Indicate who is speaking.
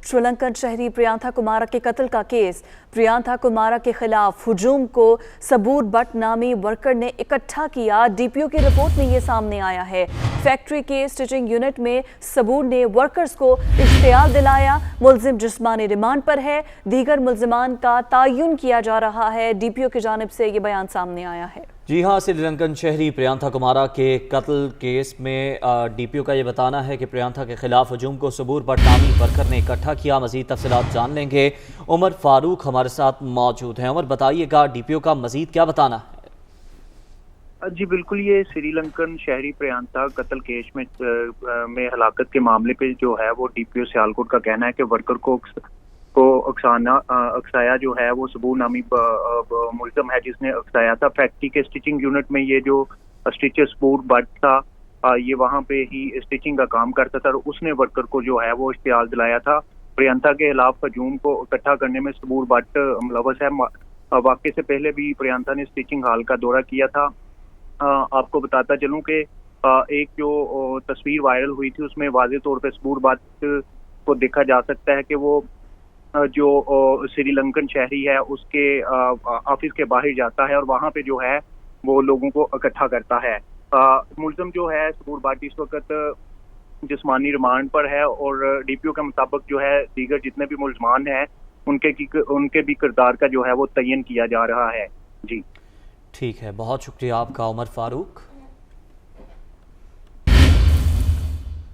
Speaker 1: श्रीलंकन शहरी प्रियांथा कुमारा के कत्ल का केस। प्रियांथा कुमारा के खिलाफ हुजूम को सबूर बट नामी वर्कर ने इकट्ठा किया। डीपीओ की रिपोर्ट में ये सामने आया है। फैक्ट्री के स्टिचिंग यूनिट में सबूर ने वर्कर्स को इश्तियाल दिलाया। मुलजिम जिस्मानी रिमांड पर है। दीगर मुलजिमान का तयन किया जा रहा है। डीपीओ की जानिब से ये बयान सामने आया है।
Speaker 2: जी हाँ, श्रीलंकन शहरी प्रियांथा कुमारा के कत्ल केस में डीपीओ का ये बताना है कि प्रियांथा के खिलाफ हुजूम को सबूर बट नामी वर्कर ने इकट्ठा किया। मजीद तफसीलात जान लेंगे। उमर फारूक हमारे साथ मौजूद हैं। उमर, बताइएगा डीपीओ का मजीद क्या बताना है?
Speaker 3: जी बिल्कुल, ये श्रीलंकन शहरी प्रियांथा कत्ल केस में हलाकत के मामले पे जो है वो डीपीओ सियालकोट का कहना है कि वर्कर को अक्साया जो है वो सबूर नामी मुल्ज़म है जिसने अक्साया था। फैक्ट्री के स्टिचिंग यूनिट में ये जो स्टिचर सबूर बट था ये वहाँ पे ही स्टिचिंग का काम करता था और उसने वर्कर को जो है वो इश्तियाल दिलाया था। प्रियांथा के खिलाफ हजूम को इकट्ठा करने में सबूर बट मुलव्वस है। वाक़े से पहले भी प्रियांथा ने स्टिचिंग हाल का दौरा किया था। आपको बताता चलूँ कि एक जो तस्वीर वायरल हुई थी उसमें वाज़ेह तौर पर सबूर बट को देखा जा सकता है कि वो जो श्रीलंकन शहरी है उसके ऑफिस के बाहर जाता है और वहाँ पे जो है वो लोगों को इकट्ठा करता है। मुल्ज़िम जो है सबूर बट इस वक्त जिस्मानी रिमांड पर है और डीपीओ के मुताबिक जो है दीगर जितने भी मुल्ज़मान हैं उनके भी किरदार का जो है वो तयन किया जा रहा है। जी
Speaker 2: ठीक है, बहुत शुक्रिया आपका उमर फारूक।